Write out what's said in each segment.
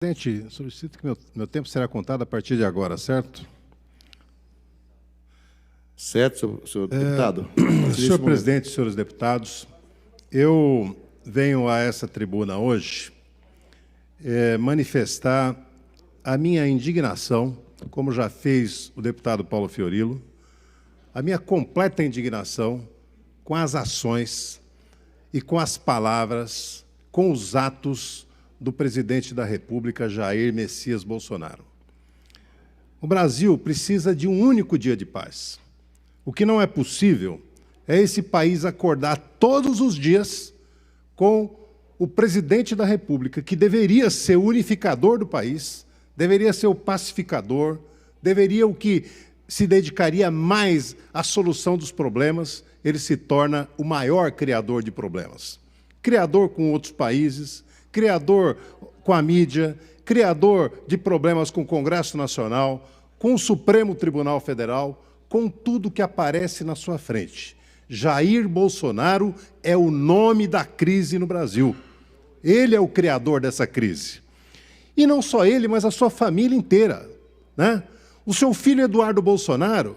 Presidente, solicito que meu tempo será contado a partir de agora, certo? Certo, senhor deputado. Senhor presidente, senhores deputados, eu venho a essa tribuna hoje manifestar a minha indignação, como já fez o deputado Paulo Fiorilo, a minha completa indignação com as ações e com as palavras, com os atos do presidente da República, Jair Messias Bolsonaro. O Brasil precisa de um único dia de paz. O que não é possível é esse país acordar todos os dias com o presidente da República, que deveria ser o unificador do país, deveria ser o pacificador, deveria o que se dedicaria mais à solução dos problemas, ele se torna o maior criador de problemas. Criador com outros países, criador com a mídia, criador de problemas com o Congresso Nacional, com o Supremo Tribunal Federal, com tudo que aparece na sua frente. Jair Bolsonaro é o nome da crise no Brasil. Ele é o criador dessa crise. E não só ele, mas a sua família inteira, né? O seu filho Eduardo Bolsonaro,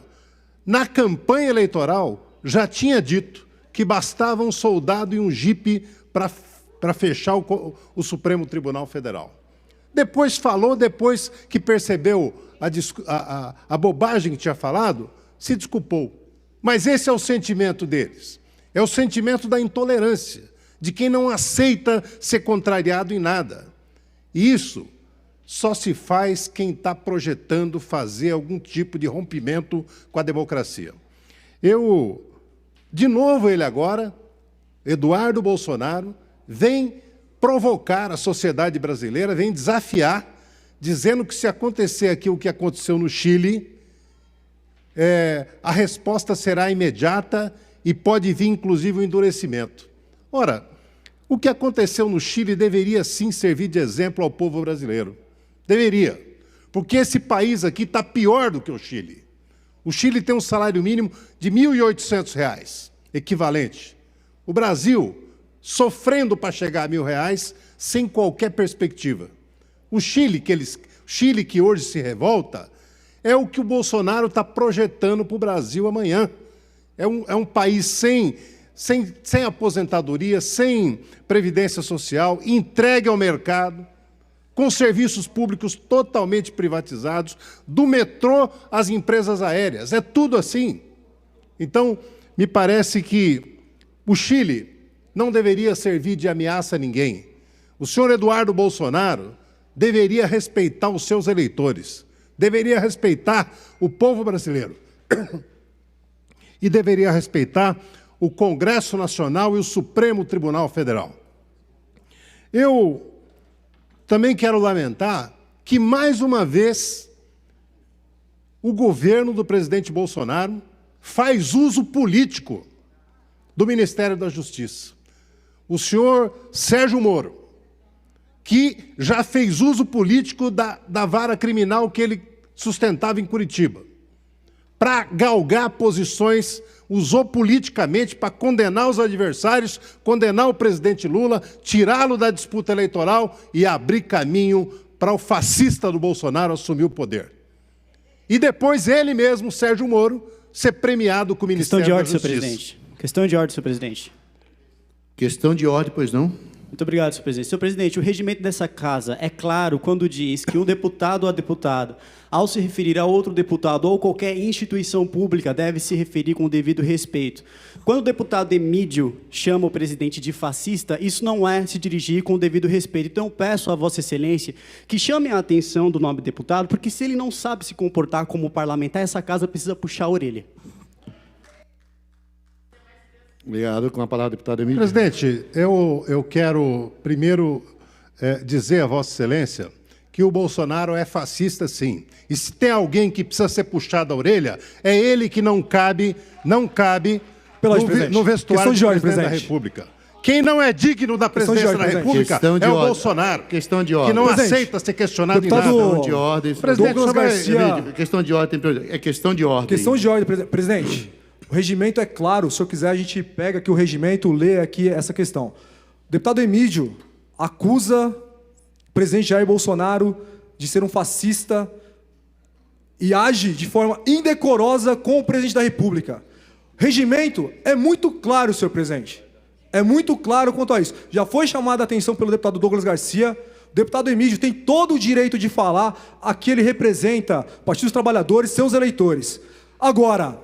na campanha eleitoral, já tinha dito que bastava um soldado e um jipe para fechar o Supremo Tribunal Federal. Depois falou, depois que percebeu a bobagem que tinha falado, se desculpou. Mas esse é o sentimento deles. É o sentimento da intolerância, de quem não aceita ser contrariado em nada. E isso só se faz quem está projetando fazer algum tipo de rompimento com a democracia. De novo ele agora, Eduardo Bolsonaro, vem provocar a sociedade brasileira, vem desafiar, dizendo que se acontecer aqui o que aconteceu no Chile, a resposta será imediata e pode vir, inclusive, o endurecimento. Ora, o que aconteceu no Chile deveria, sim, servir de exemplo ao povo brasileiro. Deveria, porque esse país aqui está pior do que o Chile. O Chile tem um salário mínimo de R$ 1.800, equivalente. O Brasil sofrendo para chegar a R$ 1.000, sem qualquer perspectiva. O Chile que hoje se revolta é o que o Bolsonaro está projetando para o Brasil amanhã. É um país sem aposentadoria, sem previdência social, entregue ao mercado, com serviços públicos totalmente privatizados, do metrô às empresas aéreas. É tudo assim. Então, me parece que o Chile não deveria servir de ameaça a ninguém. O senhor Eduardo Bolsonaro deveria respeitar os seus eleitores, deveria respeitar o povo brasileiro e deveria respeitar o Congresso Nacional e o Supremo Tribunal Federal. Eu também quero lamentar que, mais uma vez, o governo do presidente Bolsonaro faz uso político do Ministério da Justiça. O senhor Sérgio Moro, que já fez uso político da vara criminal que ele sustentava em Curitiba, para galgar posições, usou politicamente para condenar os adversários, condenar o presidente Lula, tirá-lo da disputa eleitoral e abrir caminho para o fascista do Bolsonaro assumir o poder. E depois ele mesmo, Sérgio Moro, ser premiado com o Ministério da Justiça. Questão de ordem, senhor presidente. Questão de ordem, senhor presidente. Questão de ordem, pois não? Muito obrigado, senhor presidente. Senhor presidente, o regimento dessa casa é claro quando diz que um deputado ou deputado, ao se referir a outro deputado ou qualquer instituição pública, deve se referir com o devido respeito. Quando o deputado Emídio chama o presidente de fascista, isso não é se dirigir com o devido respeito. Então, eu peço a Vossa Excelência que chame a atenção do nobre deputado, porque se ele não sabe se comportar como parlamentar, essa casa precisa puxar a orelha. Obrigado. Com a palavra, deputado Emílio. Presidente, eu quero primeiro dizer a Vossa Excelência que o Bolsonaro é fascista, sim. E se tem alguém que precisa ser puxado a orelha, é ele que não cabe no vestuário do presidente da República. Quem não é digno da presidência da República é o Bolsonaro. Questão de ordem. Que não aceita ser questionado em nada. Questão de ordem. Presidente, questão de ordem. É questão de ordem. Questão de ordem, presidente. O regimento é claro. Se eu quiser, a gente pega aqui o regimento, lê aqui essa questão. O deputado Emídio acusa presidente Jair Bolsonaro de ser um fascista e age de forma indecorosa com o presidente da República. O regimento é muito claro, senhor presidente. É muito claro quanto a isso. Já foi chamada a atenção pelo deputado Douglas Garcia. O deputado Emílio tem todo o direito de falar. Aqui ele representa o Partido dos Trabalhadores, seus eleitores. Agora,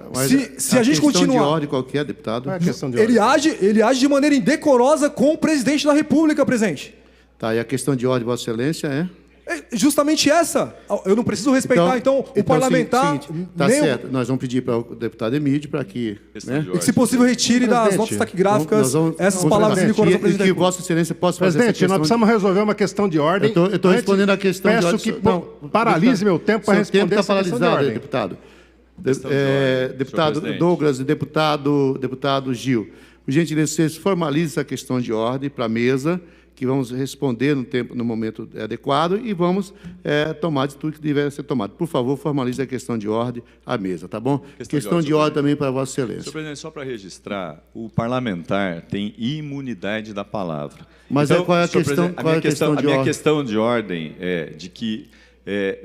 se a gente continuar... questão de ordem qualquer, deputado. Qual é a questão de ordem? Ele age de maneira indecorosa com o presidente da República, presidente. Tá, e a questão de ordem, Vossa Excelência, é? É justamente essa. Eu não preciso respeitar, então o parlamentar... Tá nem certo, nós vamos pedir para o deputado Emílio para que... Né? E que, se possível, retire das notas taquigráficas essas palavras indecorosas do presidente. E que Vossa Excelência possa fazer Presidente, nós precisamos resolver uma questão de ordem. Eu estou respondendo a questão de ordem. Peço que paralise meu tempo para responder essa questão de ordem. Deputado. Deputado Douglas e deputado Gil, por gentileza, vocês formalizem essa questão de ordem para a mesa, que vamos responder no momento adequado e vamos tomar de tudo que tiver a ser tomado. Por favor, formalize a questão de ordem à mesa, tá bom? Questão de ordem também para Vossa Excelência. Senhor presidente, só para registrar, o parlamentar tem imunidade da palavra. Mas então, qual é a questão, a minha questão de ordem é de que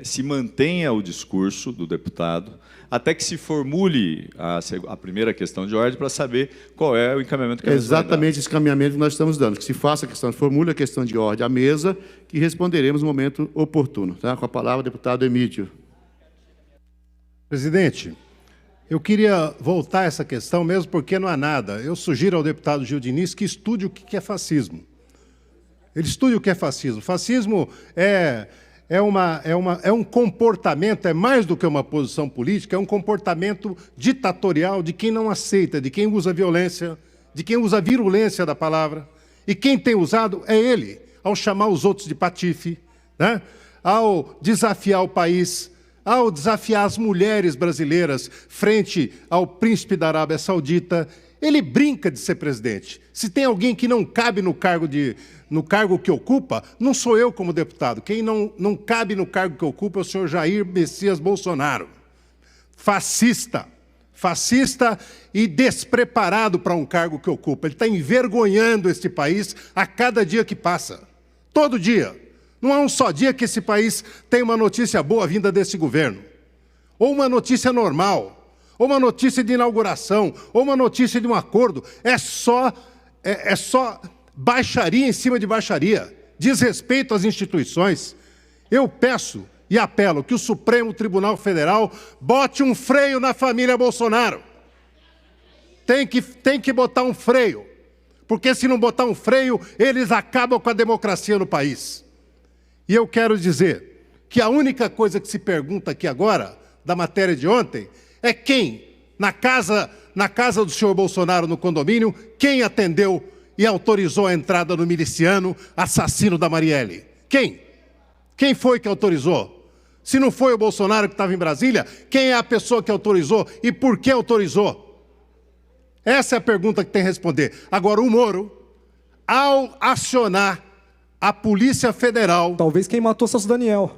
se mantenha o discurso do deputado até que se formule a primeira questão de ordem para saber qual é o encaminhamento que a mesa vai dar. Exatamente esse caminhamento que nós estamos dando, que se faça a questão, formule a questão de ordem à mesa, que responderemos no momento oportuno. Tá? Com a palavra, o deputado Emílio. Presidente, eu queria voltar a essa questão, mesmo porque não há nada. Eu sugiro ao deputado Gil Diniz que estude o que é fascismo. Ele estude o que é fascismo. Fascismo é um comportamento, é mais do que uma posição política, é um comportamento ditatorial de quem não aceita, de quem usa violência, de quem usa a virulência da palavra. E quem tem usado é ele, ao chamar os outros de patife, né? Ao desafiar o país, ao desafiar as mulheres brasileiras frente ao príncipe da Arábia Saudita. Ele brinca de ser presidente. Se tem alguém que não cabe no cargo que ocupa, não sou eu como deputado. Quem não cabe no cargo que ocupa é o senhor Jair Messias Bolsonaro. Fascista. Fascista e despreparado para um cargo que ocupa. Ele está envergonhando este país a cada dia que passa. Todo dia. Não há um só dia que esse país tem uma notícia boa vinda desse governo. Ou uma notícia normal. Ou uma notícia de inauguração, ou uma notícia de um acordo. É só baixaria em cima de baixaria. Desrespeito às instituições. Eu peço e apelo que o Supremo Tribunal Federal bote um freio na família Bolsonaro. Tem que botar um freio. Porque se não botar um freio, eles acabam com a democracia no país. E eu quero dizer que a única coisa que se pergunta aqui agora, da matéria de ontem, é quem, na casa do senhor Bolsonaro, no condomínio, quem atendeu e autorizou a entrada do miliciano assassino da Marielle? Quem? Quem foi que autorizou? Se não foi o Bolsonaro que estava em Brasília, quem é a pessoa que autorizou e por que autorizou? Essa é a pergunta que tem que responder. Agora, o Moro, ao acionar a Polícia Federal... Talvez quem matou Celso Daniel.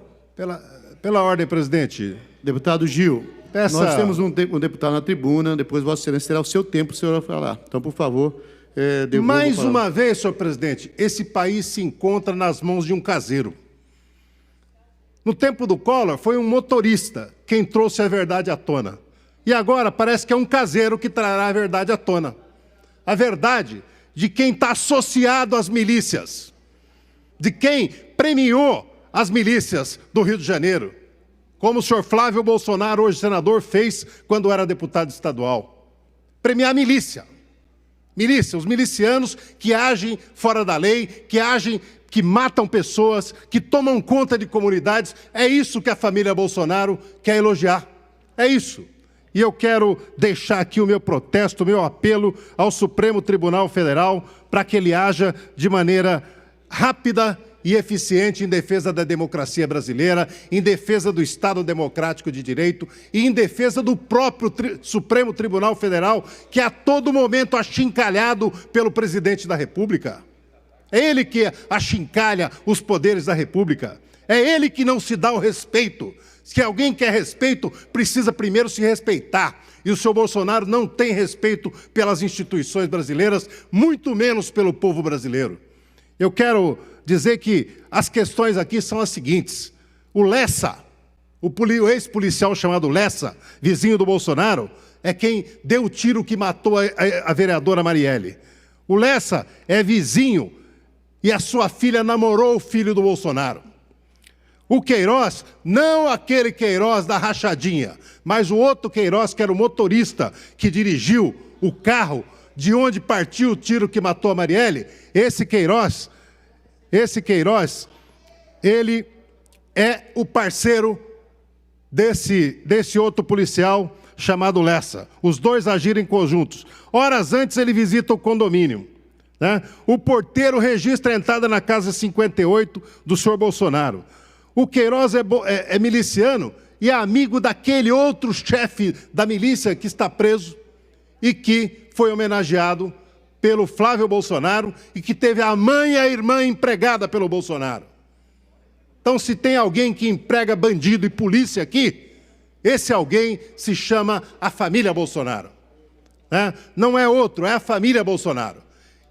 Pela ordem, presidente. Deputado Gil... Nós temos um deputado na tribuna, depois Vossa Excelência terá o seu tempo para o senhor falar. Então, por favor, mais uma vez, senhor presidente, esse país se encontra nas mãos de um caseiro. No tempo do Collor, foi um motorista quem trouxe a verdade à tona. E agora parece que é um caseiro que trará a verdade à tona. A verdade de quem está associado às milícias, de quem premiou as milícias do Rio de Janeiro, como o senhor Flávio Bolsonaro, hoje senador, fez quando era deputado estadual. Premiar a milícia. Milícia, os milicianos que agem fora da lei, que matam pessoas, que tomam conta de comunidades. É isso que a família Bolsonaro quer elogiar. É isso. E eu quero deixar aqui o meu protesto, o meu apelo ao Supremo Tribunal Federal para que ele haja de maneira rápida e eficiente em defesa da democracia brasileira, em defesa do Estado Democrático de Direito e em defesa do próprio Supremo Tribunal Federal, que é a todo momento achincalhado pelo presidente da República. É ele que achincalha os poderes da República. É ele que não se dá o respeito. Se alguém quer respeito, precisa primeiro se respeitar. E o senhor Bolsonaro não tem respeito pelas instituições brasileiras, muito menos pelo povo brasileiro. Eu quero dizer que as questões aqui são as seguintes. O Lessa, o ex-policial chamado Lessa, vizinho do Bolsonaro, é quem deu o tiro que matou a vereadora Marielle. O Lessa é vizinho e a sua filha namorou o filho do Bolsonaro. O Queiroz, não aquele Queiroz da rachadinha, mas o outro Queiroz, que era o motorista que dirigiu o carro de onde partiu o tiro que matou a Marielle, esse Queiroz, ele é o parceiro desse outro policial chamado Lessa. Os dois agiram em conjuntos. Horas antes ele visita o condomínio, né? O porteiro registra a entrada na casa 58 do senhor Bolsonaro. O Queiroz é miliciano e é amigo daquele outro chefe da milícia que está preso e que foi homenageado pelo Flávio Bolsonaro e que teve a mãe e a irmã empregada pelo Bolsonaro. Então, se tem alguém que emprega bandido e polícia aqui, esse alguém se chama a família Bolsonaro, né? Não é outro, é a família Bolsonaro.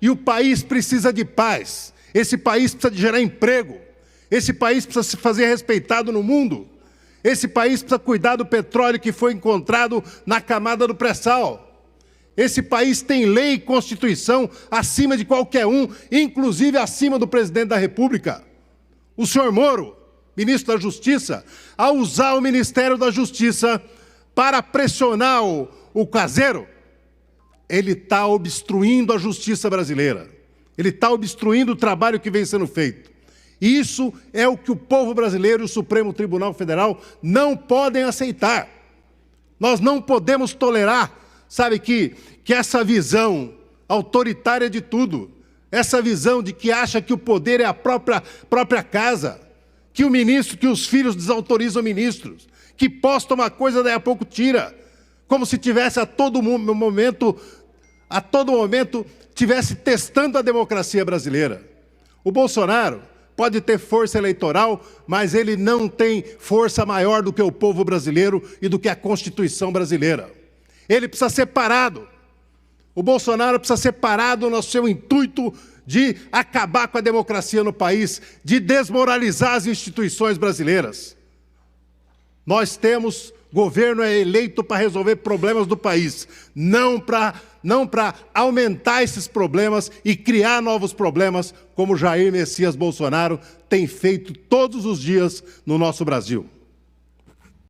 E o país precisa de paz, esse país precisa de gerar emprego, esse país precisa se fazer respeitado no mundo, esse país precisa cuidar do petróleo que foi encontrado na camada do pré-sal. Esse país tem lei e constituição acima de qualquer um, inclusive acima do presidente da República. O senhor Moro, ministro da Justiça, ao usar o Ministério da Justiça para pressionar o caseiro, ele está obstruindo a justiça brasileira. Ele está obstruindo o trabalho que vem sendo feito. Isso é o que o povo brasileiro e o Supremo Tribunal Federal não podem aceitar. Nós não podemos tolerar, sabe, que essa visão autoritária de tudo, essa visão de que acha que o poder é a própria casa, que o ministro, que os filhos desautorizam ministros, que posta uma coisa daí a pouco tira, como se tivesse a todo momento tivesse testando a democracia brasileira. O Bolsonaro pode ter força eleitoral, mas ele não tem força maior do que o povo brasileiro e do que a Constituição brasileira. Ele precisa ser parado. O Bolsonaro precisa ser parado no seu intuito de acabar com a democracia no país, de desmoralizar as instituições brasileiras. Nós temos governo eleito para resolver problemas do país, não para aumentar esses problemas e criar novos problemas, como Jair Messias Bolsonaro tem feito todos os dias no nosso Brasil.